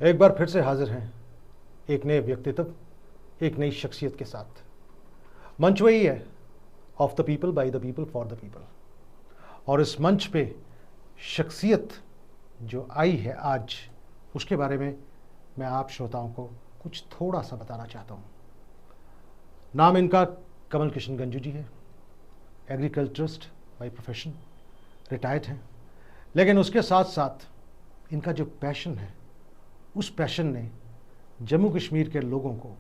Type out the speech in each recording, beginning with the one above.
एक बार फिर से हाजिर हैं एक नए व्यक्तित्व, एक नई शख्सियत के साथ। मंच वही है, of the people, by the people, for the people. और इस मंच पे शख्सियत जो आई है आज, उसके बारे में मैं आप श्रोताओं को कुछ थोड़ा सा बताना चाहता हूँ। नाम इनका कमल किशन गंजू जी है। एग्रीकल्चरिस्ट बाय प्रोफेशन, रिटायर्ड हैं। लेकिन उसके साथ साथ इनका जो पैशन है, उस पैशन ने जम्मू कश्मीर के लोगों को,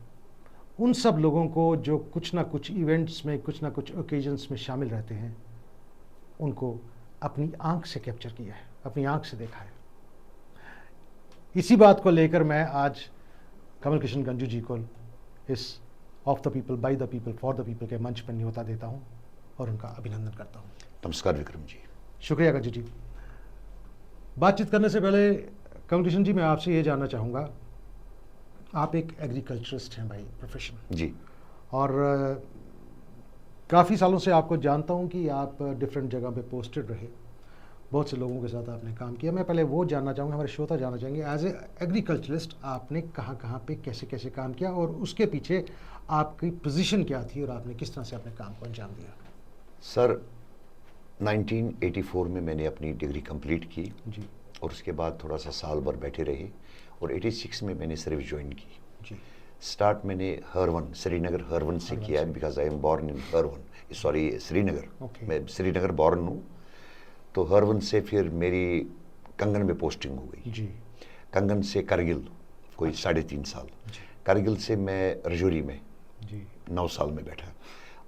उन सब लोगों को जो कुछ ना कुछ इवेंट्स में, कुछ ना कुछ ओकेजन्स में शामिल रहते हैं, उनको अपनी आंख से कैप्चर किया है, अपनी आंख से देखा है। इसी बात को लेकर मैं आज कमल किशन गंजू जी को इस of the people, by the people, for the people के मंच पर न्योता देता हूं और उनका अभिनंदन करता हूं। नमस्कार विक्रम जी। शुक्रिया गंजू जी। बातचीत करने से पहले कमल किशन जी, मैं आपसे ये जानना चाहूँगा, आप एक एग्रीकल्चरिस्ट हैं बाय प्रोफेशन जी। और काफ़ी सालों से आपको जानता हूँ कि आप डिफरेंट जगह पे पोस्टेड रहे, बहुत से लोगों के साथ आपने काम किया। मैं पहले वो जानना चाहूँगा, हमारे श्रोता जानना चाहेंगे, एज ए एग्रीकल्चरिस्ट आपने कहाँ कहाँ पे कैसे कैसे काम किया और उसके पीछे आपकी पोजीशन क्या थी और आपने किस तरह से अपने काम को अंजाम दिया। सर, 1984 में मैंने अपनी डिग्री कंप्लीट की जी और उसके बाद थोड़ा सा साल भर बैठे रहे और 86 में मैंने सर्विस ज्वाइन की। जी। स्टार्ट मैंने हरवन, श्रीनगर हरवन से किया है, because I am born in Harvan, sorry Srinagar. Okay. मैं श्रीनगर बॉर्न हूँ। तो हरवन से फिर मेरी कंगन में पोस्टिंग हो गई। जी। कंगन से करगिल कोई 3.5 साल। करगिल से मैं रजौरी में जी 9 साल में बैठा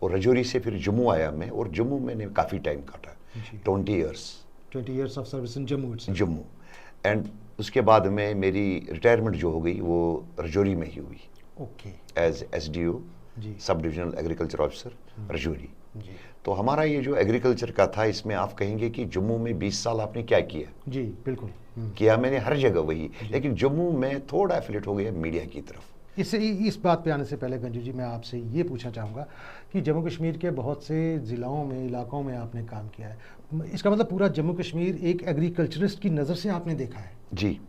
और रजौरी से फिर जम्मू आया मैं, और जम्मू मैंने काफ़ी टाइम काटा, जी। 20 years 20 years of service in Jammu itself। Jammu. And उसके बाद में मेरी रिटायरमेंट जो हो गई वो रजौरी में ही हुई, ओके। एज SDO, जी। Sub divisional agriculture officer Rajouri. जी। तो हमारा ये जो एग्रीकल्चर का था, इसमें आप कहेंगे कि जम्मू में 20 साल आपने क्या किया। जी बिल्कुल। किया मैंने हर जगह वही, लेकिन जम्मू में थोड़ा एफिलेट हो गया मीडिया की तरफ। इस बात पे आने से पहले गंजू जी, मैं आपसे ये पूछना चाहूँगा कि जम्मू कश्मीर के बहुत से ज़िलों में, इलाकों में आपने काम किया है। इसका मतलब पूरा जम्मू कश्मीर एक एग्रीकल्चरिस्ट की नज़र से आपने देखा है। जी।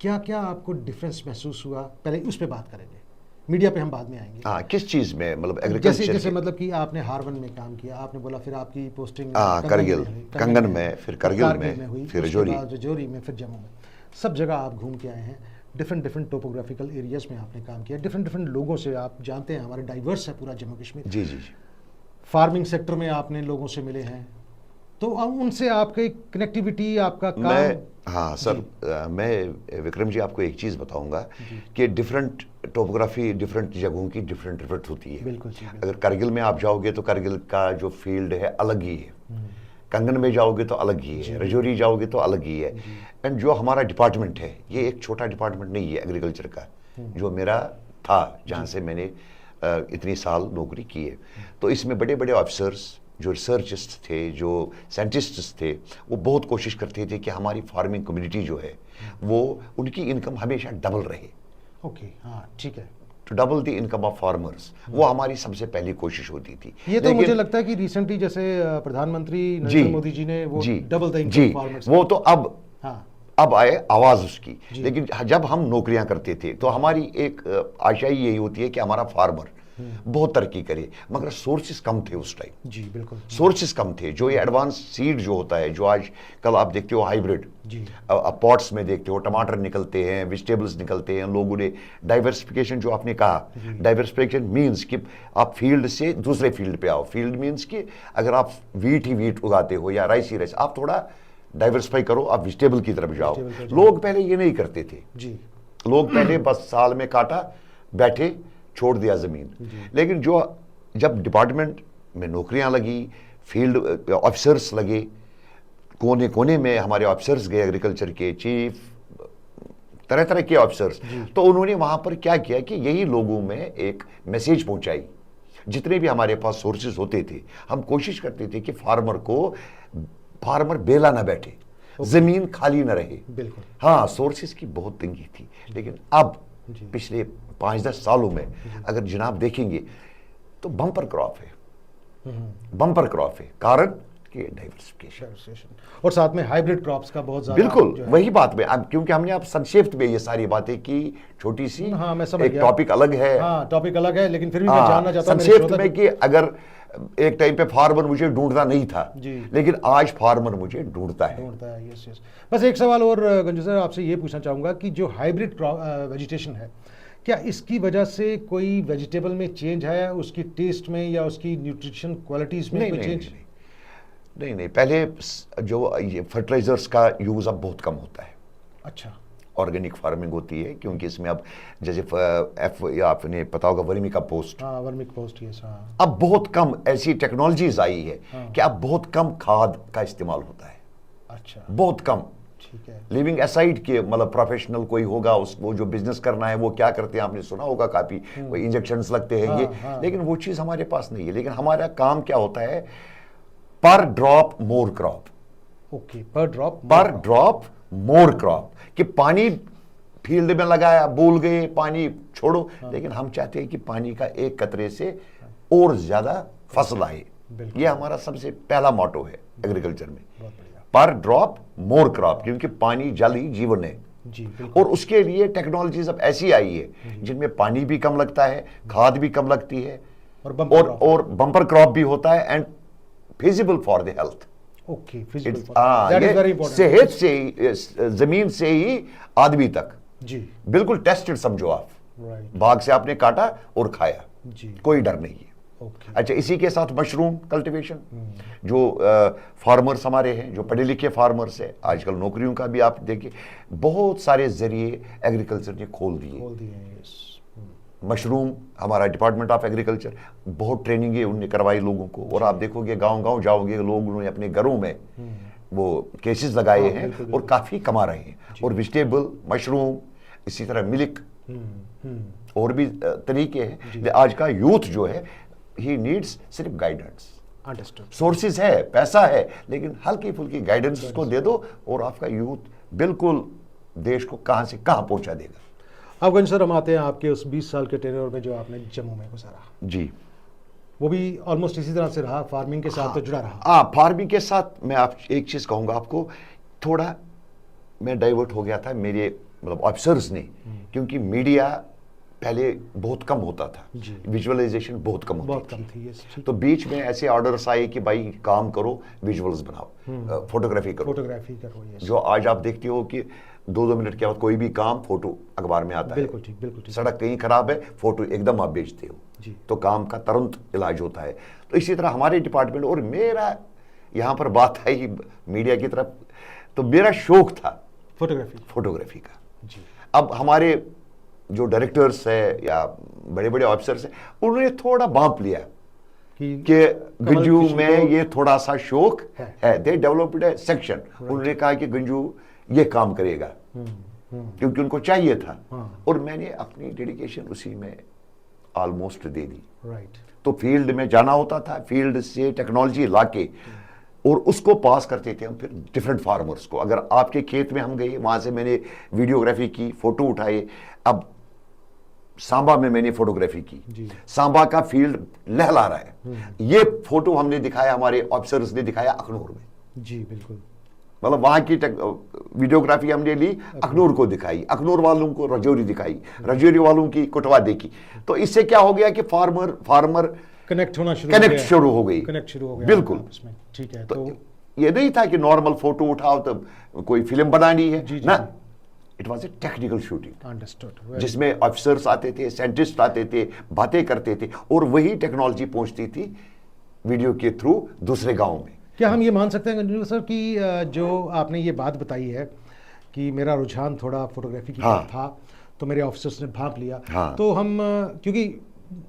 क्या क्या आपको डिफरेंस महसूस हुआ, पहले उस पर बात करेंगे, मीडिया पे हम बाद में आएंगे। हाँ, किस चीज़ में, मतलब जैसे एग्रीकल्चर जैसे मतलब कि आपने हारवन में काम किया, आपने बोला फिर आपकी पोस्टिंग करगिल, कंगन में, फिर करगिल में हुई, फिर उसके रजौरी। बाद रजौरी में, फिर जम्मू में। सब जगह आप घूम के आए हैं, डिफरेंट डिफरेंट टोपोग्राफिकल एरियाज में आपने काम किया, डिफरेंट डिफरेंट लोगों से आप जानते हैं, हमारे डाइवर्स है पूरा जम्मू कश्मीर। जी जी जी। फार्मिंग सेक्टर में आपने लोगों से मिले हैं, तो उनसे आपकी कनेक्टिविटी, आपका काम। हाँ सर, मैं विक्रम जी आपको एक चीज़ बताऊंगा कि डिफरेंट टोपोग्राफी डिफरेंट जगहों की डिफरेंट डिफरेंट होती है। बिल्कुल जी, बिल्कुल। अगर करगिल में आप जाओगे तो करगिल का जो फील्ड है अलग ही है, कंगन में जाओगे तो अलग ही है, रजौरी जाओगे तो अलग ही है। एंड जो हमारा डिपार्टमेंट है, ये एक छोटा डिपार्टमेंट नहीं है एग्रीकल्चर का, जो मेरा था, जहाँ से मैंने इतनी साल नौकरी की है। तो इसमें बड़े बड़े ऑफिसर्स, जो रिसर्चिस्ट थे, जो साइंटिस्ट्स थे, वो बहुत कोशिश करते थे कि हमारी फार्मिंग कम्युनिटी जो है वो, उनकी इनकम हमेशा डबल रहे। ओके, हाँ ठीक है। To double the income of farmers, वो हमारी सबसे पहली कोशिश होती थी। ये तो मुझे लगता है कि रिसेंटली जैसे प्रधानमंत्री नरेंद्र मोदी जी ने वो डबल द इनकम फार्मर्स, वो तो हाँ अब आए आवाज उसकी। लेकिन जब हम नौकरियां करते थे तो हमारी एक आशा ही यही होती है कि हमारा फार्मर बहुत तरक्की करे, मगर सोर्सेस कम थे उस टाइम। जी बिल्कुल, सोर्सेस कम थे। जो ये एडवांस सीड जो होता है, जो आज कल आप देखते हो हाइब्रिड, अब पॉट्स में देखते हो टमाटर निकलते हैं, वेजिटेबल्स निकलते हैं, लोगों ने डाइवर्सिफिकेशन, जो आपने कहा, डाइवर्सिफिकेशन मीन्स कि आप फील्ड से दूसरे फील्ड पे आओ। फील्ड मीन्स कि अगर आप वीट ही वीट उगाते हो या राइस ही राइस, आप थोड़ा डाइवर्सिफाई करो, आप वेजिटेबल की तरफ जाओ। लोग पहले ये नहीं करते थे जी। लोग पहले बस साल में काटा, बैठे, छोड़ दिया जमीन। लेकिन जब डिपार्टमेंट में नौकरियां लगी, फील्ड ऑफिसर्स लगे, कोने कोने में हमारे ऑफिसर्स गए, एग्रीकल्चर के चीफ, तरह तरह के ऑफिसर्स, तो उन्होंने वहां पर क्या किया कि यही लोगों में एक मैसेज पहुंचाई। जितने भी हमारे पास सोर्सेज होते थे, हम कोशिश करते थे कि फार्मर बेला ना बैठे, जमीन खाली ना रहे। बिल्कुल। हाँ, सोर्सेज की बहुत तंगी थी। लेकिन अब पिछले 5-10 सालों में अगर जनाब देखेंगे तो बम्पर क्रॉप है, बम्पर क्रॉप है। कारण के डाइवर्सिफिकेशन और साथ में हाइब्रिड क्रॉप्स का बहुत ज्यादा बिल्कुल जो है। वही बात में अब क्योंकि हमने अब संक्षिप्त में ये सारी बातें की, छोटी सी हाँ, मैं समझ एक गया। टॉपिक अलग है। हाँ, टॉपिक अलग है, लेकिन फिर भी मैं हाँ, जानना चाहता हूँ मेरे संक्षिप्त श्रोता में कि अगर एक टाइम पे फार्मर मुझे ढूंढता नहीं था जी। लेकिन आज फार्मर मुझे ढूंढता है। ढूंढता है, यस यस। बस एक सवाल और गंजू सर आपसे ये पूछना चाहूँगा कि जो हाइब्रिड वेजिटेशन है, क्या इसकी वजह से कोई वेजिटेबल में चेंज है, उसकी टेस्ट में या उसकी न्यूट्रिशन क्वालिटीज में नहीं कोई नहीं चेंज? नहीं नहीं, पहले जो ये फर्टिलाइजर्स का यूज अब बहुत कम होता है, अच्छा, ऑर्गेनिक फार्मिंग होती है क्योंकि इसमें अब जैसे एफ या आपने पता होगा वर्मी का पोस्ट, हाँ, वर्मिक पोस्ट, यस, हाँ। अब बहुत कम ऐसी टेक्नोलॉजीज आई है हाँ। कि अब बहुत कम खाद का इस्तेमाल होता है, अच्छा, बहुत कम। ठीक है। लिविंग असाइड के मतलब प्रोफेशनल कोई होगा उसको जो बिजनेस करना है वो क्या करते हैं आपने सुना होगा काफी, कोई इंजेक्शंस लगते हैं हाँ, ये, हाँ। लेकिन वो चीज हमारे पास नहीं है। लेकिन हमारा काम क्या होता है, पर ड्रॉप मोर क्रॉप, ओके, पर ड्रॉप मोर क्रॉप, कि पानी फील्ड में लगाया भूल गए पानी छोड़ो, लेकिन हम चाहते हैं कि पानी का एक कतरे से और ज्यादा फसल आए। बिल्कुल। ये हमारा सबसे पहला मोटो है एग्रीकल्चर में, बहुत बढ़िया। पर ड्रॉप मोर क्रॉप, क्योंकि पानी जल ही जीवन है। जी, बिल्कुल। और उसके लिए टेक्नोलॉजीज अब ऐसी आई है जिनमें पानी भी कम लगता है, खाद भी कम लगती है, और बम्पर बम्पर क्रॉप भी होता है and feasible for the health. Okay, physical, हाँ, दैट इज वेरी ये इंपॉर्टेंट। सेहत से ही, जमीन से ही आदमी तक जी, बिल्कुल टेस्टेड समझो आप, राइट, बाग से आपने काटा और खाया, जी, कोई डर नहीं है। ओके, अच्छा, इसी के साथ मशरूम कल्टीवेशन, जो फार्मर्स हमारे हैं, जो पढ़े लिखे फार्मर्स हैं, आजकल नौकरियों का भी आप देखिए बहुत सारे जरिए एग्रीकल्चर ने खोल दिए। बोल दिए, यस। मशरूम, हमारा डिपार्टमेंट ऑफ एग्रीकल्चर बहुत ट्रेनिंग उनने करवाई लोगों को, और आप देखोगे गांव गांव जाओगे लोग उन्होंने अपने घरों में वो केसेस लगाए हाँ, हैं बिल्कुल, और बिल्कुल। काफी कमा रहे हैं। और वेजिटेबल, मशरूम, इसी तरह मिल्क और भी तरीके हैं। आज का यूथ जो है ही नीड्स सिर्फ गाइडेंस, अंडरस्टूड। सोर्सेज है, पैसा है, लेकिन हल्की फुल्की गाइडेंस उसको दे दो और आपका यूथ बिल्कुल देश को कहां से कहां पहुंचा देगा। अब गंज सर हम आते हैं आपके उस 20 साल के टेन्योर में जो आपने जम्मू में गुजारा, जी, वो भी ऑलमोस्ट इसी तरह से रहा, फार्मिंग के साथ तो जुड़ा रहा। हाँ, फार्मिंग के साथ मैं आप एक चीज कहूंगा आपको, थोड़ा मैं डाइवर्ट हो गया था मेरे मतलब ऑफिसर्स ने, क्योंकि मीडिया पहले बहुत कम होता था, जी। विजुअलाइजेशन बहुत कम बहुत होती कम थी। थी, यस, ठीक। तो बीच में ऐसे ऑर्डर्स आए कि भाई काम करो, विजुअल्स बनाओ, फोटोग्राफी करो। फोटोग्राफी करो, यस, जो आज आप देखते हो कि 2-2 मिनट के बाद कोई भी काम फोटो अखबार में आता है, बिल्कुल ठीक, बिल्कुल ठीक। सड़क कहीं खराब है, फोटो एकदम आप बेचते हो, जी। तो काम का तुरंत इलाज होता है। तो इसी तरह हमारे डिपार्टमेंट, और मेरा यहाँ पर बात आई मीडिया की तरफ, तो मेरा शौक था फोटोग्राफी का। जी, अब हमारे जो डायरेक्टर्स है या बड़े बड़े ऑफिसर्स हैं, उन्होंने थोड़ा भांप लिया कि गंजू में ये थोड़ा सा शौक है। दे डेवलप्ड ए सेक्शन, उन्होंने कहा कि गंजू ये काम करेगा, क्योंकि उनको चाहिए था। और मैंने अपनी डेडिकेशन उसी में ऑलमोस्ट दे दी। राइट। तो फील्ड में जाना होता था, फील्ड से टेक्नोलॉजी लाके और उसको पास करते थे हम फिर डिफरेंट फार्मर्स को। अगर आपके खेत में हम गए, वहां से मैंने वीडियोग्राफी की, फोटो उठाए। अब सांबा में मैंने फोटोग्राफी की, सांबा का फील्ड लहला रहा है, ये फोटो हमने दिखाया, हमारे ऑफिसर्स ने दिखाया अखनूर में। जी, बिल्कुल। मतलब वहां की वीडियोग्राफी हमने ली, अखनूर को दिखाई, अखनूर वालों को रजौरी दिखाई, रजौरी वालों की कुटवा देखी। तो इससे क्या हो गया कि फार्मर कनेक्ट शुरू हो गई, बिल्कुल। ठीक है। तो ये नहीं था कि नॉर्मल फोटो उठाओ तो कोई फिल्म बनानी है ना, it was a technical shooting. Understood. जिसमें ऑफिसर्स आते थे, साइंटिस्ट आते थे, बातें करते थे, और वही टेक्नोलॉजी पहुंचती थी वीडियो के थ्रू दूसरे गांव में। क्या हम ये मान सकते हैं गंजू सर कि जो आपने ये बात बताई है कि मेरा रुझान थोड़ा फोटोग्राफी की तरफ था, तो मेरे ऑफिसर्स ने भांप लिया, तो हम क्योंकि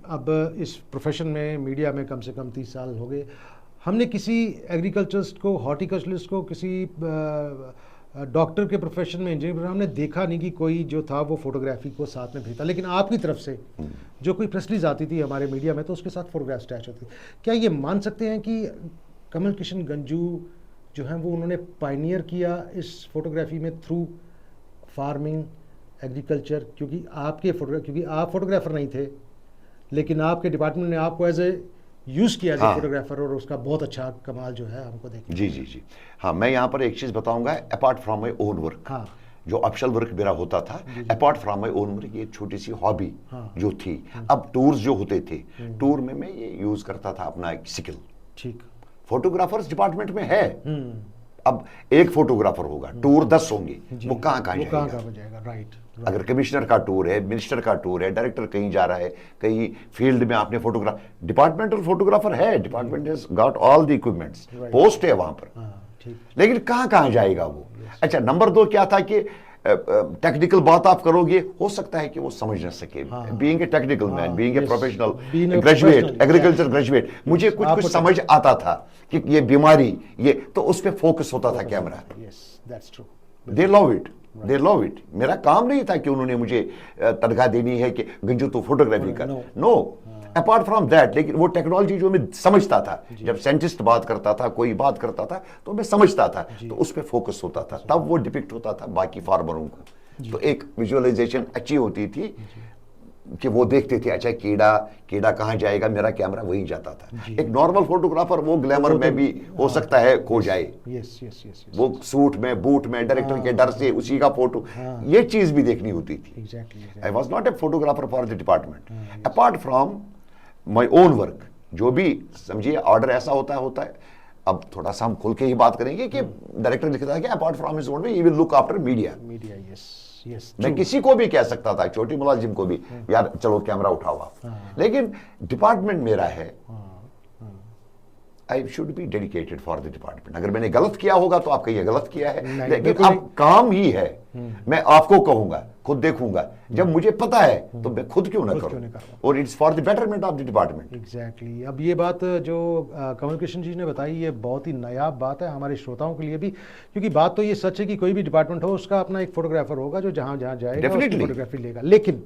अब इस प्रोफेशन में, मीडिया में कम से कम 30 साल हो गए, हमने किसी एग्रीकल्चरिस्ट को, हॉर्टिकल्चरिस्ट को, किसी डॉक्टर के प्रोफेशन में, इंजीनियर, हमने देखा नहीं कि कोई जो था वो फोटोग्राफी को साथ में भेजता। लेकिन आपकी तरफ से जो कोई प्रेस रिलीज आती थी हमारे मीडिया में, तो उसके साथ फोटोग्राफ्स अटैच होती। क्या ये मान सकते हैं कि कमल किशन गंजू जो हैं वो उन्होंने पायनियर किया इस फोटोग्राफी में थ्रू फार्मिंग, एग्रीकल्चर? क्योंकि आप फोटोग्राफर नहीं थे, लेकिन आपके डिपार्टमेंट ने आपको एज ए यूज़ किया एज ए हाँ। फोटोग्राफर और उसका बहुत अच्छा कमाल जो है हमको देखने जी जी जी। हाँ, मैं यहाँ पर एक चीज़ बताऊंगा, apart from my own work, हाँ जो ऑफिशियल वर्क मेरा होता था, apart from my own work, ये छोटी सी हॉबी हाँ। जो थी। अब टूर्स जो होते थे, टूर में मैं ये यूज़ करता था अपना एक स्किल। ठीक। फोटोग्राफर्स डिपार्टमेंट में है, अब एक फोटोग्राफर होगा, टूर 10 होंगे, वो कहाँ कहाँ जाएगा? जाएगा? राइट। अगर कमिश्नर का टूर है, मिनिस्टर का टूर है, डायरेक्टर कहीं जा रहा है, कहीं फील्ड में आपने फोटोग्राफ, डिपार्टमेंटल फोटोग्राफर है, department has got all the equipments, post है वहां पर, हाँ ठीक। लेकिन कहाँ कहाँ जाएगा वो? अच्छा, नंबर 2 क्या था कि टेक्निकल बात आप करोगे, हो सकता है कि वो समझ ना सके, being a technical man, being a professional graduate, agriculture graduate, मुझे कुछ कुछ समझ आता था कि ये बीमारी, ये तो उस पर फोकस होता था camera. Yes, that's true. They love it, they love it. मेरा काम नहीं था कि उन्होंने मुझे तनख्वाह देनी है कि गंजू तू फोटोग्राफी कर, नो, अपार्ट फ्रॉम दैट। लेकिन वो टेक्नोलॉजी जो मैं समझता था, जब साइंटिस्ट बात करता था, कोई बात करता था, तो मैं समझता था, तो उस पर फोकस होता था, तब वो डिपिक्ट होता था बाकी फार्मरों को। तो एक विजुअलाइजेशन अच्छी होती थी कि वो देखते थे, अच्छा कीड़ा कहाँ जाएगा, मेरा कैमरा वहीं जाता था। एक नॉर्मल फोटोग्राफर वो ग्लैमर में भी हो सकता है खो जाए, यस यस यस, वो सूट में, बूट में, डायरेक्टर के डर से उसी का फोटो, ये चीज भी देखनी होती थी। Exactly. I was not a photographer for the department, apart from my own work. जो भी समझिए ऑर्डर ऐसा होता है। अब थोड़ा सा हम खुल के ही बात करेंगे कि डायरेक्टर लिखता है कि apart from his own work he will look after media. Yes yes. मैं किसी को भी कह सकता था, छोटी मुलाजिम को भी, यार चलो कैमरा उठाओ आप, लेकिन डिपार्टमेंट मेरा है, I should be dedicated for the department. अगर मैंने गलत किया होगा तो आप कहिए गलत किया है, लेकिन अब काम ही है, मैं आपको कहूंगा, खुद देखूंगा, जब मुझे पता है तो मैं खुद क्यों ना करूं, और it's for the betterment of the department. Exactly. अब ये बात जो कमल कृष्ण जी ने बताई, ये बहुत ही नायाब बात है हमारे श्रोताओं के लिए भी, क्योंकि बात तो ये सच है कि कोई भी डिपार्टमेंट हो, उसका अपना एक फोटोग्राफर होगा जो जहां जहां जाएगा उसकी फोटोग्राफी लेगा। लेकिन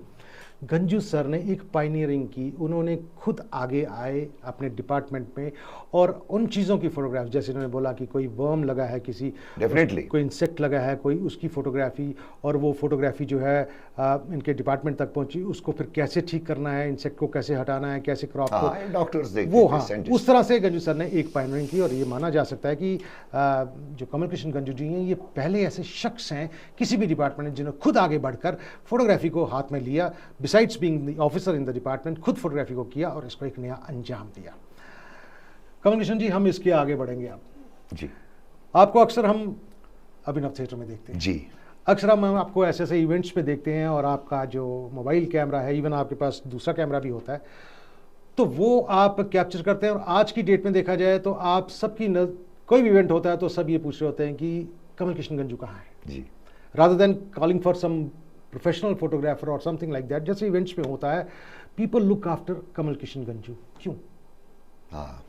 गंजू सर ने एक पायनियरिंग की, उन्होंने खुद आगे आए अपने डिपार्टमेंट में और उन चीज़ों की फोटोग्राफ, जैसे उन्होंने बोला कि कोई वर्म लगा है, किसी डेफिनेटली कोई इंसेक्ट लगा है, कोई उसकी फोटोग्राफी, और वो फोटोग्राफी जो है इनके डिपार्टमेंट तक पहुंची, उसको फिर कैसे ठीक करना है, इंसेक्ट को कैसे हटाना है, कैसे क्रॉप को, डॉक्टर्स वो उस तरह से गंजू सर ने एक पायनियरिंग की। और ये माना जा सकता है कि जो कमल कृष्ण गंजू जी हैं, ये पहले ऐसे शख्स हैं किसी भी डिपार्टमेंट में जिन्होंने खुद आगे बढ़कर फोटोग्राफी को हाथ में लिया, besides being the officer in the department, खुद फोटोग्राफी को किया और इसको एक नया अंजाम दिया। कमल कृष्ण जी, हम इसके आगे बढ़ेंगे। आप जी, आपको अक्सर हम अभिनव थिएटर में देखते हैं जी, अक्सर हम आपको ऐसे ऐसे इवेंट्स पे देखते हैं, और आपका जो मोबाइल कैमरा है, इवन आपके पास दूसरा कैमरा भी होता है, तो वो आप कैप्चर करते हैं। और आज की डेट में देखा जाए तो आप सबकी कोई भी इवेंट होता है तो सब ये पूछ रहे होते हैं कि कमल कृष्ण गंजू कहाँ है, जी, rather than calling for some professional photographer or something like that. जैसे इवेंट्स पे होता है, people look after Kamal Krishan Ganju, क्यों? हाँ,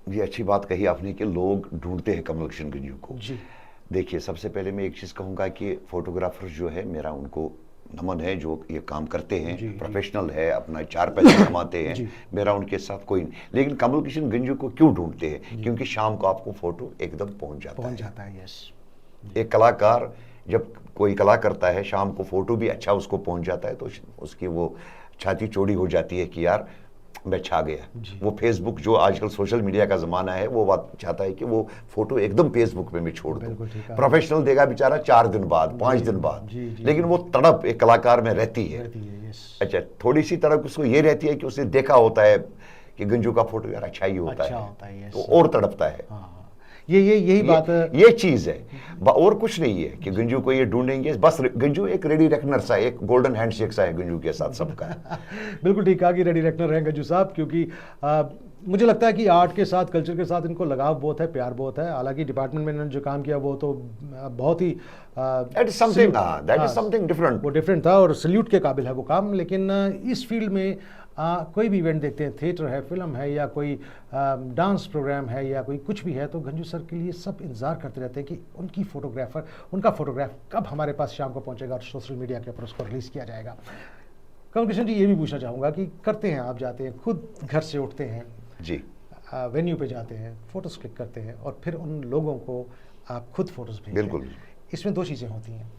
ये अच्छी बात कही आपने कि लोग ढूंढते हैं कमल कृष्ण गंजू को। जी। देखिए, सबसे पहले मैं एक चीज़ कहूँगा कि फोटोग्राफर जो है, मेरा उनको नमन है जो ये काम करते हैं, प्रोफेशनल है, अपना 4 पैसे कमाते हैं, मेरा उनके साथ कोई नहीं। लेकिन कमल कृष्ण गंजू को क्यों ढूंढते हैं? क्योंकि शाम को आपको फोटो एकदम पहुंच जाता है। यस। एक कलाकार जब कोई कला करता है, शाम को फोटो भी अच्छा उसको पहुंच जाता है, तो उसकी वो छाती चौड़ी हो जाती है कि यार मैं छा गया। वो फेसबुक, जो आजकल सोशल मीडिया का ज़माना है, वो बात चाहता है कि वो फोटो एकदम फेसबुक पे मैं छोड़ दूं। प्रोफेशनल देगा बेचारा 4 दिन बाद, 5 दिन बाद, लेकिन वो तड़प एक कलाकार में रहती है। अच्छा, थोड़ी सी तड़प उसको ये रहती है कि उसने देखा होता है कि गंजू का फोटो यार अच्छा ही होता है, तो और तड़पता है। यही बात है, ये चीज है, और कुछ नहीं है कि गंजू को ये ढूंढेंगे। बस गंजू एक रेडी रेकनर सा, एक गोल्डन हैंडशेक सा है गंजू के साथ सबका। बिल्कुल ठीक कहा कि रेडी रेकनर है गंजू साहब, क्योंकि मुझे लगता है कि आर्ट के साथ, कल्चर के साथ इनको लगाव बहुत है, प्यार बहुत है। हालांकि डिपार्टमेंट में इन्होंने जो काम किया वो तो बहुत ही दैट इज समथिंग डिफरेंट, वो डिफरेंट था और सल्यूट के काबिल है वो काम। लेकिन इस फील्ड में कोई भी इवेंट देखते हैं, थिएटर है, फिल्म है, या कोई डांस प्रोग्राम है, या कोई कुछ भी है, तो गंजू सर के लिए सब इंतज़ार करते रहते हैं कि उनका फोटोग्राफ कब हमारे पास शाम को पहुंचेगा और सोशल मीडिया के ऊपर उसको रिलीज़ किया जाएगा। कमल कृष्ण जी, ये भी पूछना चाहूँगा कि करते हैं, आप जाते हैं, खुद घर से उठते हैं जी, वेन्यू पे जाते हैं, फ़ोटोज़ क्लिक करते हैं, और फिर उन लोगों को आप खुद फ़ोटोज़ भेजते हैं। बिल्कुल। इसमें 2 चीज़ें होती हैं,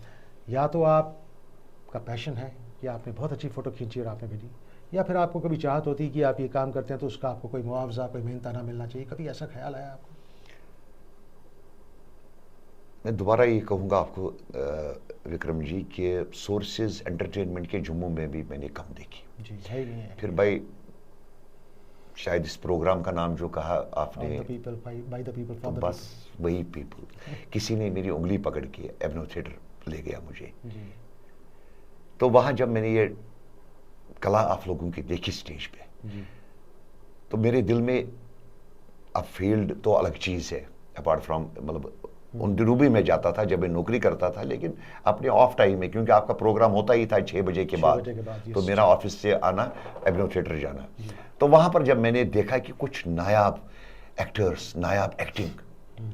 या तो आपका पैशन है कि आपने बहुत अच्छी फ़ोटो खींची और आपने भेजी, या फिर आपको कभी चाहत होती कि आप ये काम करते हैं तो उसका आपको कोई मुआवजा, कोई मेहनताना मिलना चाहिए, कभी ऐसा ख्याल आया आपको? मैं दोबारा ये कहूँगा आपको विक्रम जी कि सोर्सेज एंटरटेनमेंट के जुम्मों में भी मैंने कम देखी। जी, है नहीं है। फिर भाई शायद इस प्रोग्राम का नाम जो कहा आपने, Of the people, by the people, तो for the बस वही पीपल, किसी ने मेरी उंगली पकड़ के एबनो थिएटर ले गया मुझे। people. जी, तो वहाँ जब मैंने ये कला आप लोगों की देखी स्टेज पे, जी, तो मेरे दिल में अब फील्ड तो अलग चीज़ है, अपार्ट फ्रॉम मतलब उन दिनों भी मैं जाता था जब मैं नौकरी करता था, लेकिन अपने ऑफ टाइम में, क्योंकि आपका प्रोग्राम होता ही था 6 बजे के 6 बाद, बजे के बाद, तो yes, मेरा ऑफिस से आना, एबनो थिएटर जाना। तो वहाँ पर जब मैंने देखा कि कुछ नायाब एक्टर्स, नायाब acting,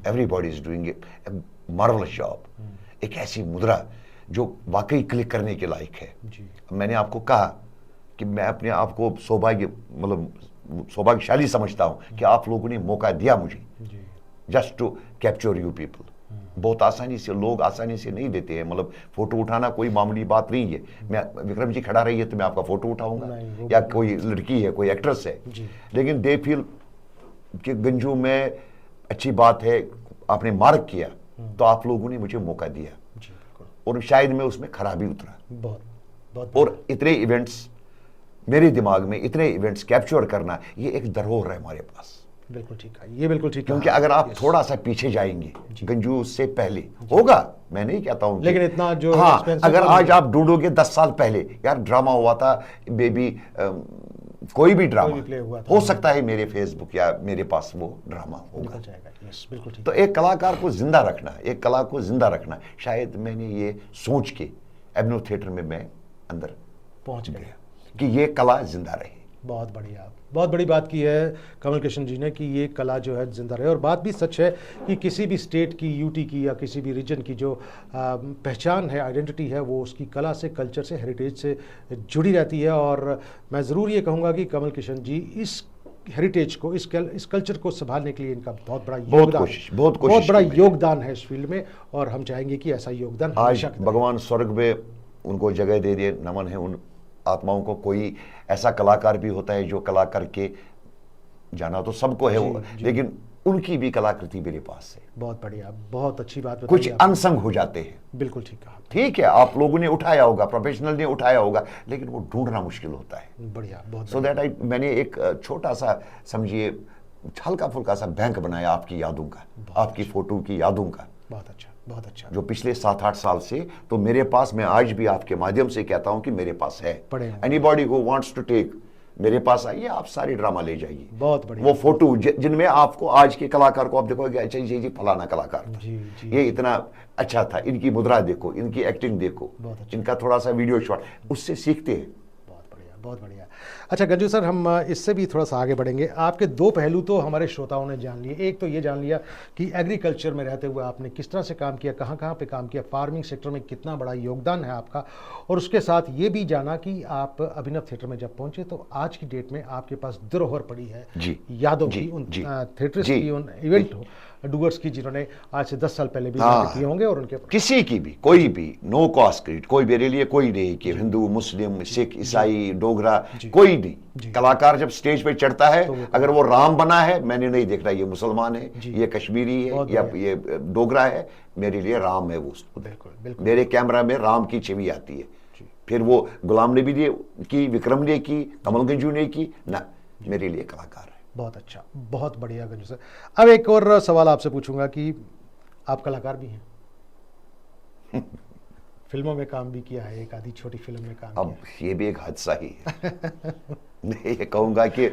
everybody is doing a marvellous job, एक ऐसी मुद्रा जो वाकई क्लिक करने के लायक है। जी, मैंने आपको कहा कि मैं अपने आप को सौभाग्यशाली समझता हूँ कि आप लोगों ने मौका दिया मुझे, जी, just to capture you people. बहुत आसानी से लोग आसानी से नहीं देते हैं, मतलब फोटो उठाना कोई मामूली बात नहीं है। मैं विक्रम जी खड़ा रही है तो मैं आपका फोटो उठाऊंगा, नहीं, वो या कोई लड़की है, कोई एक्ट्रेस है, जी, लेकिन दे फील कि गंजू में अच्छी बात है, आपने मार्क किया तो आप लोगों ने मुझे मौका दिया, जी, बिल्कुल। और शायद मैं उसमें खरा भी उतरा। बहुत बहुत और इतने इवेंट्स मेरे दिमाग में, इतने इवेंट्स कैप्चर करना, ये एक धरोहर है हमारे पास। बिल्कुल ठीक है, ये बिल्कुल ठीक है। क्योंकि अगर आप थोड़ा सा पीछे जाएंगे, गंजू से पहले होगा, मैं नहीं कहता हूं, लेकिन इतना जो हाँ, expensive अगर तो आज नहीं। आप ढूंढोगे 10 साल पहले, यार ड्रामा हुआ था बेबी, कोई भी ड्रामा कोई भी play हुआ था। हो सकता है, मेरे फेसबुक या मेरे पास वो ड्रामा होगा। निकल जाएगा, यस, बिल्कुल ठीक तो एक कलाकार को जिंदा रखना, एक कला को जिंदा रखना, शायद मैंने ये सोच के एबनो थिएटर में मैं अंदर पहुंच गए। गया कि ये कला जिंदा रहे। बहुत बढ़िया, बहुत बड़ी बात की है कमल कृष्ण जी ने कि ये कला जो है जिंदा रहे। और बात भी सच है कि किसी भी स्टेट की, यूटी की या किसी भी रीजन की जो पहचान है, आइडेंटिटी है, वो उसकी कला से, कल्चर से, हेरिटेज से जुड़ी रहती है। और मैं ज़रूर ये कहूँगा कि कमल कृष्ण जी इस हेरिटेज को, इस कल्चर को संभालने के लिए इनका बहुत बड़ा योगदान, बहुत बड़ा की योगदान है इस फील्ड में। और हम चाहेंगे कि ऐसा योगदान आज हमेशा करें। भगवान स्वर्ग में उनको जगह दे दे, नमन है उन आत्माओं को। कोई ऐसा कलाकार भी होता है जो कला करके जाना तो सबको है, वो, लेकिन उनकी भी कलाकृति मेरे पास है। बहुत बढ़िया, बहुत अच्छी बात बताई कुछ आपने। अनसंग हो जाते हैं, बिल्कुल ठीक कहा, ठीक है, आप लोगों ने उठाया होगा, प्रोफेशनल ने उठाया होगा, लेकिन वो ढूंढना मुश्किल होता है। बढ़िया, बहुत सो दैट मैंने एक छोटा सा, समझिए, हल्का फुल्का सा बैंक बनाया आपकी यादों का, आपकी फोटो की यादों का, बहुत अच्छा, बहुत अच्छा। जो पिछले 7-8 साल से तो मेरे पास, मैं आज भी आपके माध्यम से कहता हूं कि मेरे पास है। पड़े हैं। Anybody who wants to take, मेरे पास आइए, आप सारी ड्रामा ले जाइए। बहुत बढ़िया। वो फोटो जिनमें आपको आज के कलाकार को आप देखोगे, अच्छा जी फलाना कलाकार था, जी, जी, ये इतना अच्छा था, इनकी मुद्रा देखो, इनकी एक्टिंग देखो, बहुत अच्छा। इनका थोड़ा सा वीडियो शॉट, उससे सीखते हैं। बहुत बढ़िया, बहुत बढ़िया। अच्छा गंजू सर, हम इससे भी थोड़ा सा आगे बढ़ेंगे। आपके दो पहलू तो हमारे श्रोताओं ने जान लिए। एक तो ये जान लिया कि एग्रीकल्चर में रहते हुए आपने किस तरह से काम किया, कहाँ कहाँ पे काम किया, फार्मिंग सेक्टर में कितना बड़ा योगदान है आपका। और उसके साथ ये भी जाना कि आप अभिनव थिएटर में जब पहुंचे तो आज की डेट में आपके पास धरोहर पड़ी है जी, यादों जी, की, उन जी, थिएटर्स जी, की, उन इवेंट डूअर्स की, जिन्होंने आज से 10 साल पहले भी हाँ। नाटक किए होंगे। और उनके किसी की भी, कोई भी, नो कॉस्ट क्रेडिट, कोई मेरे लिए कोई नहीं कि हिंदू, मुस्लिम, सिख, ईसाई, डोगरा, कोई नहीं। कलाकार जब स्टेज पे चढ़ता है, अगर वो राम बना है, मैंने नहीं देखना ये मुसलमान है, ये कश्मीरी है, या ये डोगरा है, मेरे लिए राम है वो। बिल्कुल, बिल्कुल। मेरे कैमरा में राम की छवि आती है। फिर वो गुलाम नबी ने की, विक्रम ने की, कमल गंजू ने की ना, मेरे लिए कलाकार है। बहुत अच्छा, बहुत बढ़िया गंजू सर। अब एक और सवाल आपसे पूछूंगा कि आप कलाकार भी हैं, फिल्मों में काम भी किया है, एक आधी छोटी फिल्म में काम अब किया ये भी एक हादसा ही है। मैं ये कहूँगा कि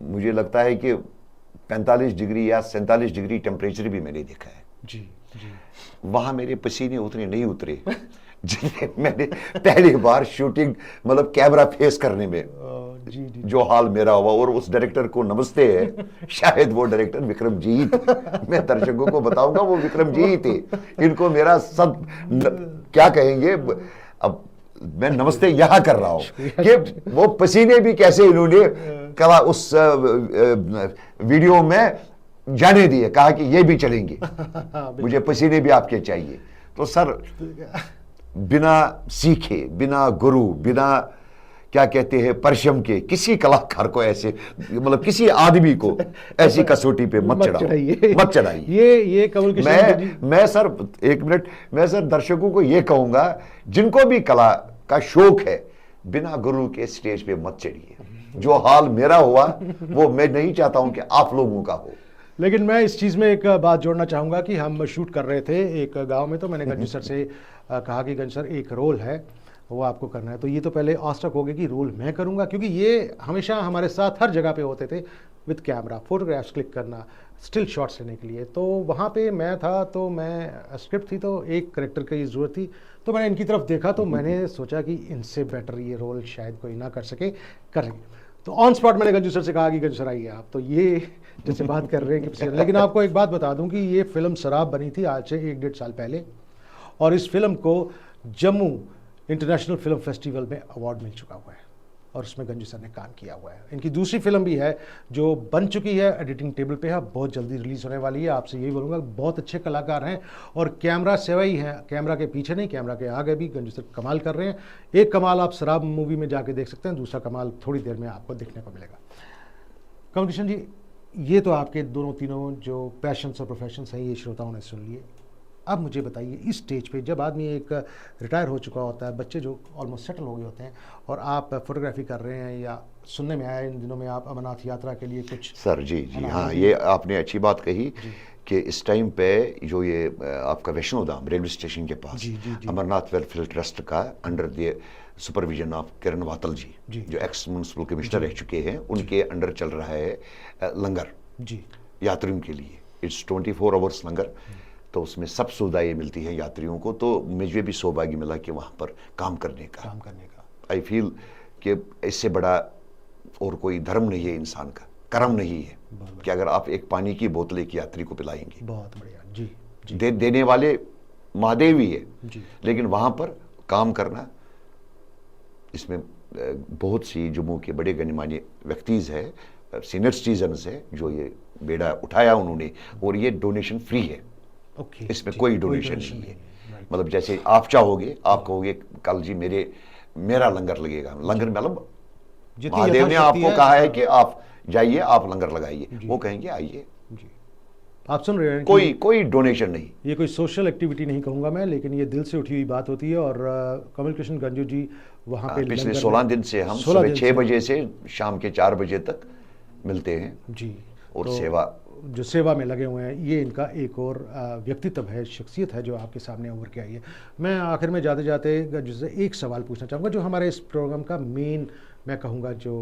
मुझे लगता है कि 45 डिग्री या 47 डिग्री टेम्परेचर भी मैंने देखा है। जी, जी, वहाँ मेरे पसीने उतने नहीं उतरे जिन्हें मैंने पहली बार शूटिंग, मतलब कैमरा फेस करने में, जी, जी, जो हाल मेरा हुआ। और उस डायरेक्टर को नमस्ते है, शायद वो डायरेक्टर विक्रम जी ही थे। मैं दर्शकों को बताऊंगा वो विक्रम जी ही थे। इनको मेरा क्या कहेंगे, अब मैं नमस्ते यहाँ कर रहा हूँ कि वो पसीने भी कैसे इन्होंने कला उस वीडियो में जाने दिए, कहा कि ये भी चलेंगे, मुझे पसीने भी आपके चाहिए। तो सर, बिना सीखे, बिना गुरु, बिना क्या कहते हैं परचम के, किसी कलाकार को ऐसे, मतलब किसी आदमी को ऐसी कसौटी पे मत चढ़ाइए, मत चढ़ाइए। ये कमल किशन जी। मैं सर एक मिनट, मैं सर दर्शकों को ये कहूंगा, जिनको भी कला का शौक है, बिना गुरु के स्टेज पे मत चढ़िए। जो हाल मेरा हुआ वो मैं नहीं चाहता हूं कि आप लोगों का हो। लेकिन मैं इस चीज़ में एक बात जोड़ना चाहूँगा कि हम शूट कर रहे थे एक गांव में, तो मैंने गंजू सर से कहा कि गंजू सर एक रोल है वो आपको करना है। तो ये तो पहले आस्टक हो गया कि रोल मैं करूँगा, क्योंकि ये हमेशा हमारे साथ हर जगह पे होते थे विद कैमरा, फोटोग्राफ्स क्लिक करना, स्टिल शॉट्स लेने के लिए। तो वहाँ पे मैं था, तो मैं स्क्रिप्ट थी, तो एक करेक्टर की ज़रूरत थी। तो मैंने इनकी तरफ देखा, तो मैंने सोचा कि इनसे बेटर ये रोल शायद कोई ना कर सके, करेंगे। तो ऑन स्पॉट मैंने गंजू सर से कहा कि गंजू सर आइए आप। तो ये जैसे बात कर रहे हैं कि लेकिन आपको एक बात बता दूं कि ये फिल्म शराब बनी थी आज से 1-1.5 साल पहले, और इस फिल्म को जम्मू इंटरनेशनल फिल्म फेस्टिवल में अवार्ड मिल चुका हुआ है, और उसमें गंजू सर ने काम किया हुआ है। इनकी दूसरी फिल्म भी है जो बन चुकी है, एडिटिंग टेबल पे है, बहुत जल्दी रिलीज होने वाली है। आपसे यही बोलूँगा, बहुत अच्छे कलाकार हैं, और कैमरा सेवा ही है, कैमरा के पीछे नहीं, कैमरा के आगे भी गंजू सर कमाल कर रहे हैं। एक कमाल आप शराब मूवी में जाके देख सकते हैं, दूसरा कमाल थोड़ी देर में आपको देखने को मिलेगा। कमल किशन जी, ये तो आपके दोनों तीनों जो पैशंस और प्रोफेशंस हैं, ये श्रोताओं ने सुन लिए। अब मुझे बताइए, इस स्टेज पे जब आदमी एक रिटायर हो चुका होता है, बच्चे जो ऑलमोस्ट सेटल हो गए होते हैं, और आप फोटोग्राफी कर रहे हैं, या सुनने में आया इन दिनों में आप अमरनाथ यात्रा के लिए कुछ। सर जी हाँ, ये आपने अच्छी बात कही कि इस टाइम पे जो ये आपका वैष्णो धाम रेलवे स्टेशन के पास अमरनाथ वेलफेयर ट्रस्ट का अंडर द सुपरविजन ऑफ किरण वातल जी, जो एक्स म्युनिसिपल कमिश्नर रह चुके हैं, उनके अंडर चल रहा है लंगर जी यात्रियों के लिए। इट्स 24 आवर्स लंगर। तो उसमें सब सुविधाएं मिलती हैं यात्रियों को। तो मुझे भी सौभाग्य मिला कि वहाँ पर काम करने का। आई फील कि इससे बड़ा और कोई धर्म नहीं है इंसान का, कर्म नहीं है कि अगर आप एक पानी की बोतल एक यात्री को पिलाएंगे। बहुत बढ़िया जी। देने वाले महादेव ही है जी। लेकिन वहाँ पर काम करना, इसमें बहुत सी जम्मू के बड़े गणमान्य व्यक्तिज है, सीनियर सिटीजन्स है, जो ये बेड़ा उठाया उन्होंने, और ये डोनेशन फ्री है। इसमें कोई डोनेशन नहीं है। मतलब जैसे आप चाहोगे, आप कहोगे कल जी मेरा लंगर लगेगा, लंगर मतलब महादेव ने आपको कहा है कि आप जाइए, आप लंगर लगाइए, वो कहेंगे आइए। आप सुन रहे हैं, कोई डोनेशन नहीं। ये कोई सोशल एक्टिविटी नहीं कहूंगा मैं, लेकिन ये दिल से उठी हुई बात होती है। और कमल कृष्ण गंजू जी वहाँ पे पिछले 16 दिन से हम सुबह 6 बजे से शाम के 4 बजे तक मिलते हैं जी। और तो सेवा में लगे हुए हैं। ये इनका एक और व्यक्तित्व है, शख्सियत है, जो आपके सामने उभर के आई है। मैं आखिर में जाते जाते गंजू से एक सवाल पूछना चाहूँगा, जो हमारे इस प्रोग्राम का मेन, मैं कहूँगा जो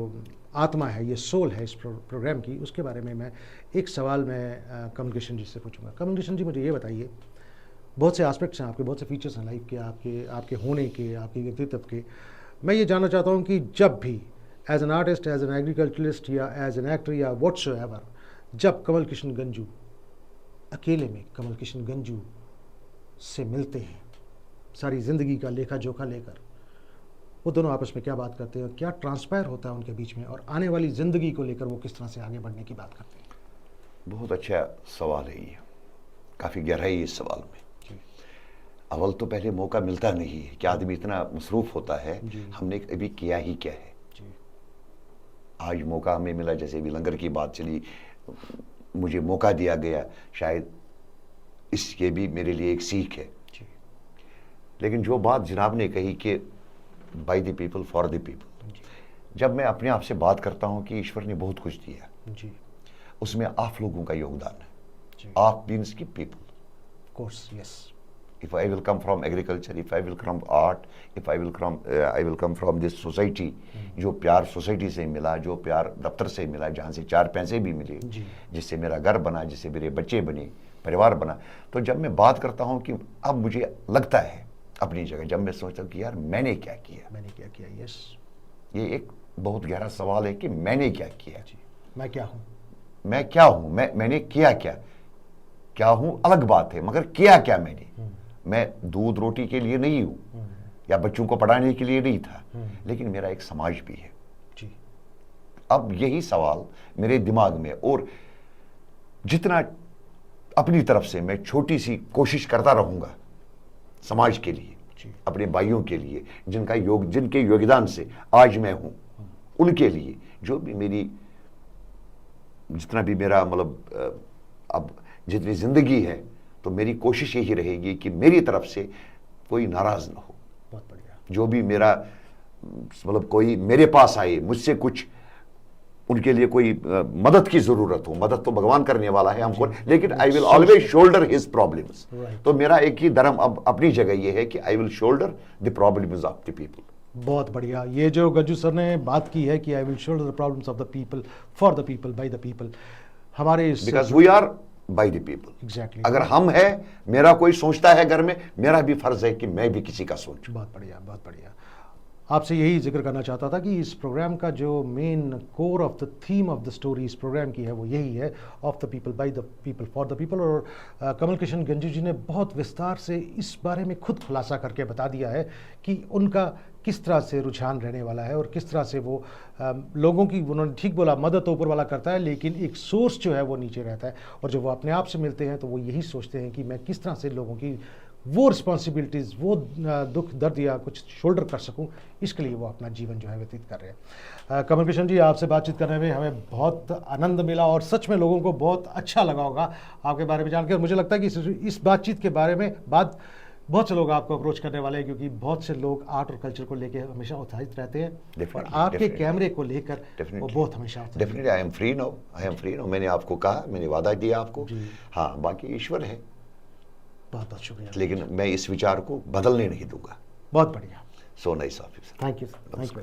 आत्मा है, ये सोल है इस प्रोग्राम की, उसके बारे में मैं एक सवाल मैं कमल किशन जी से पूछूंगा। कमल किशन जी, मुझे ये बताइए, बहुत से एस्पेक्ट्स हैं आपके, बहुत से फीचर्स हैं लाइफ के, आपके होने के, आपके व्यक्तित्व के। मैं ये जानना चाहता हूँ कि जब भी as an artist, as an agriculturist, या एज एन एक्टर, या व्हाट्सएवर, जब कमल किशन गंजू अकेले में कमल किशन गंजू से मिलते हैं, सारी ज़िंदगी का लेखा जोखा लेकर, वो दोनों आपस में क्या बात करते हैं, क्या ट्रांसपायर होता है उनके बीच में, और आने वाली ज़िंदगी को लेकर वो किस तरह से आगे बढ़ने की बात करते हैं? बहुत अच्छा सवाल है ये, काफ़ी गहराई है इस सवाल में। अव्वल तो पहले मौका मिलता नहीं है कि आदमी इतना मसरूफ़ होता है, हमने अभी किया ही क्या है। आज मौका हमें मिला, जैसे अभी लंगर की बात चली, मुझे मौका दिया गया, शायद इसके भी मेरे लिए एक सीख है। लेकिन जो बात जनाब ने कही कि bye the people for the people, जब मैं अपने आप से बात करता हूं कि ईश्वर ने बहुत कुछ दिया जी, उसमें आप लोगों का योगदान है। आप मीन्स की people, of course, yes. If I will come from agriculture, if I will come art, if I will come from this society, जो प्यार सोसाइटी से मिला, जो प्यार दफ्तर से मिला, जहाँ से 4 पैसे भी मिले, जिससे मेरा घर बना, जिससे मेरे बच्चे बने, परिवार बना। तो जब मैं बात करता हूँ कि अब मुझे लगता है अपनी जगह, जब मैं सोचता हूँ कि यार मैंने क्या किया, यस, ये एक बहुत गहरा सवाल है कि मैंने क्या किया जी। मैं क्या हूँ, मैंने किया क्या हूँ अलग बात है, मगर किया क्या मैंने। मैं दूध रोटी के लिए नहीं हूं, या बच्चों को पढ़ाने के लिए नहीं था, लेकिन मेरा एक समाज भी है जी। अब यही सवाल मेरे दिमाग में, और जितना अपनी तरफ से मैं छोटी सी कोशिश करता रहूंगा समाज के लिए, अपने भाइयों के लिए, जिनके योगदान से आज मैं हूं, उनके लिए, जो भी मेरी, जितना भी मेरा मतलब अब जितनी जिंदगी है, तो मेरी कोशिश यही रहेगी कि मेरी तरफ से कोई नाराज ना हो। बहुत बढ़िया। जो भी मेरा मतलब कोई मेरे पास आए, मुझसे कुछ उनके लिए कोई मदद की जरूरत हो, मदद तो भगवान करने वाला है हमको, लेकिन I will always shoulder his problems. तो मेरा एक ही धर्म अब अपनी जगह ये है कि I will shoulder the problems of the people. बहुत बढ़िया। ये जो गज्जू सर ने बात की है कि I will shoulder the problems of the people for the people by the people, हमारे because we are by the people. Exactly. अगर हम है, मेरा कोई सोचता है घर में, मेरा भी फर्ज है कि मैं भी किसी का सोचूं। बहुत बढ़िया, बहुत बढ़िया। आपसे यही जिक्र करना चाहता था कि इस प्रोग्राम का जो main core of the theme of the story इस प्रोग्राम की है वो यही है, of the people by the people for the people. और कमल किशन गंजू जी ने बहुत विस्तार से इस बारे में खुद खुलासा करके बता दिया है कि उनका किस तरह से रुझान रहने वाला है और किस तरह से वो लोगों की, उन्होंने ठीक बोला, मदद तो ऊपर वाला करता है, लेकिन एक सोर्स जो है वो नीचे रहता है। और जब वो अपने आप से मिलते हैं तो वो यही सोचते हैं कि मैं किस तरह से लोगों की वो रिस्पॉन्सिबिलिटीज़, वो दुख दर्द या कुछ शोल्डर कर सकूं, इसके लिए वो अपना जीवन जो है व्यतीत कर रहे हैं। कमल किशन जी, आपसे बातचीत करने में हमें बहुत आनंद मिला और सच में लोगों को बहुत अच्छा लगा होगा आपके बारे में जानकर। मुझे लगता है कि इस बातचीत के बारे में बहुत से लोग आपको अप्रोच करने वाले हैं, क्योंकि बहुत से लोग आर्ट और कल्चर को लेकर हमेशा उत्साहित रहते हैं और आपके कैमरे को लेकर वो बहुत हमेशा definitely I am free now. मैंने आपको कहा, मैंने वादा दिया आपको। हाँ, बाकी ईश्वर है। बहुत बहुत शुक्रिया। लेकिन मैं इस विचार को बदलने नहीं दूंगा। बहुत बढ़िया। So nice of you. Thank you.